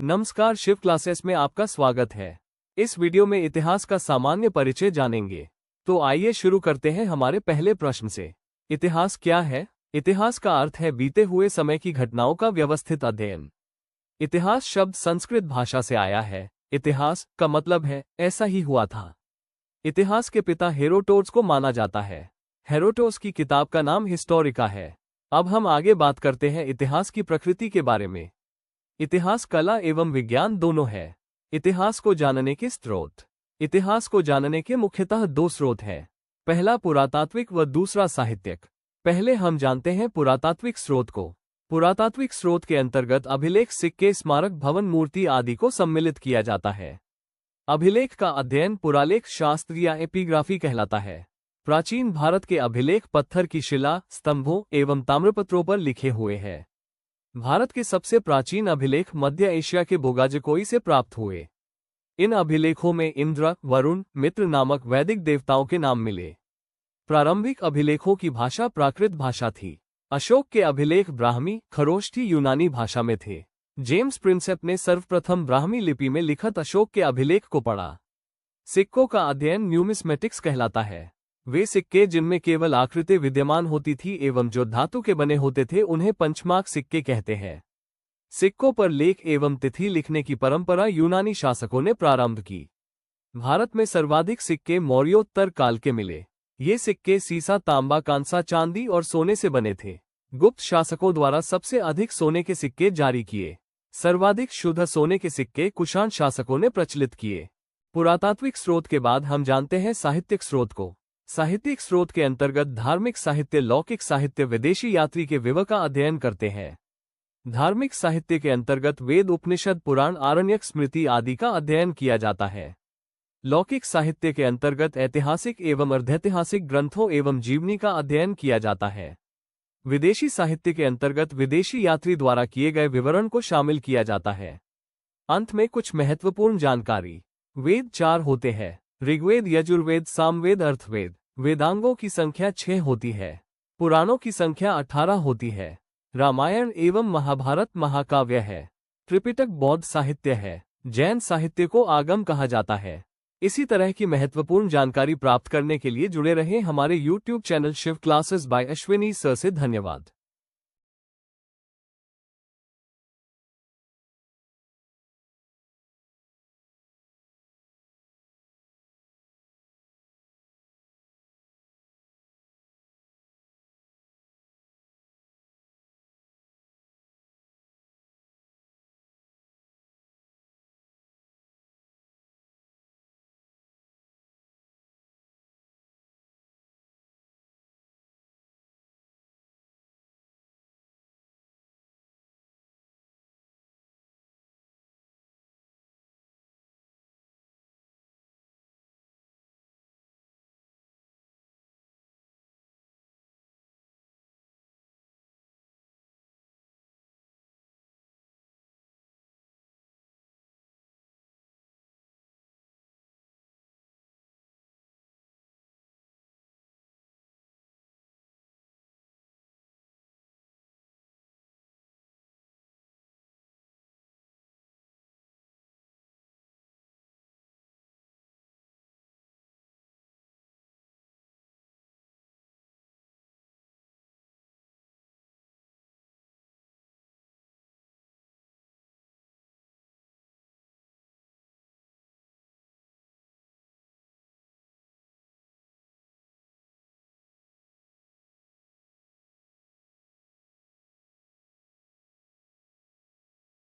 नमस्कार, शिव क्लासेस में आपका स्वागत है। इस वीडियो में इतिहास का सामान्य परिचय जानेंगे। तो आइए शुरू करते हैं हमारे पहले प्रश्न से। इतिहास क्या है? इतिहास का अर्थ है बीते हुए समय की घटनाओं का व्यवस्थित अध्ययन। इतिहास शब्द संस्कृत भाषा से आया है। इतिहास का मतलब है ऐसा ही हुआ था। इतिहास के पिता हेरोडोटस को माना जाता है। हेरोडोटस की किताब का नाम हिस्टोरिका है। अब हम आगे बात करते हैं इतिहास की प्रकृति के बारे में। इतिहास कला एवं विज्ञान दोनों है। इतिहास को जानने के स्रोत। इतिहास को जानने के मुख्यतः दो स्रोत हैं। पहला पुरातात्विक व दूसरा साहित्यिक। पहले हम जानते हैं पुरातात्विक स्रोत को। पुरातात्विक स्रोत के अंतर्गत अभिलेख, सिक्के, स्मारक, भवन, मूर्ति आदि को सम्मिलित किया जाता है। अभिलेख का अध्ययन पुरालेख शास्त्र या एपिग्राफी कहलाता है। प्राचीन भारत के अभिलेख पत्थर की शिला, स्तंभों एवं ताम्रपत्रों पर लिखे हुए हैं। भारत के सबसे प्राचीन अभिलेख मध्य एशिया के बोगाजकोई से प्राप्त हुए। इन अभिलेखों में इंद्र, वरुण, मित्र नामक वैदिक देवताओं के नाम मिले। प्रारंभिक अभिलेखों की भाषा प्राकृत भाषा थी। अशोक के अभिलेख ब्राह्मी, खरोष्ठी यूनानी भाषा में थे। जेम्स प्रिंसेप ने सर्वप्रथम ब्राह्मी लिपि में लिखित अशोक के अभिलेख को पढ़ा। सिक्कों का अध्ययन न्यूमिस्मेटिक्स कहलाता है। वे सिक्के जिनमें केवल आकृति विद्यमान होती थी एवं जो धातु के बने होते थे उन्हें पंचमार्क सिक्के कहते हैं। सिक्कों पर लेख एवं तिथि लिखने की परंपरा यूनानी शासकों ने प्रारंभ की। भारत में सर्वाधिक सिक्के मौर्योत्तर काल के मिले। ये सिक्के सीसा, तांबा, कांसा, चांदी और सोने से बने थे। गुप्त शासकों द्वारा सबसे अधिक सोने के सिक्के जारी किए। सर्वाधिक शुद्ध सोने के सिक्के कुषाण शासकों ने प्रचलित किए। पुरातात्विक स्रोत के बाद हम जानते हैं साहित्यिक स्रोत को। साहित्यिक स्रोत के अंतर्गत धार्मिक साहित्य, लौकिक साहित्य, विदेशी यात्री के विवरण का अध्ययन करते हैं। धार्मिक साहित्य के अंतर्गत वेद, उपनिषद, पुराण, आरण्यक, स्मृति आदि का अध्ययन किया जाता है। लौकिक साहित्य के अंतर्गत ऐतिहासिक एवं अर्धैतिहासिक ग्रंथों एवं जीवनी का अध्ययन किया जाता है। विदेशी साहित्य के अंतर्गत विदेशी यात्री द्वारा किए गए विवरण को शामिल किया जाता है। अंत में कुछ महत्वपूर्ण जानकारी। वेद 4 होते हैं: ऋग्वेद, यजुर्वेद, सामवेद, अर्थवेद। वेदांगों की संख्या 6 होती है। पुराणों की संख्या 18 होती है। रामायण एवं महाभारत महाकाव्य है। त्रिपिटक बौद्ध साहित्य है। जैन साहित्य को आगम कहा जाता है। इसी तरह की महत्वपूर्ण जानकारी प्राप्त करने के लिए जुड़े रहें हमारे YouTube channel Shiv classes by Ashwini sir से। धन्यवाद।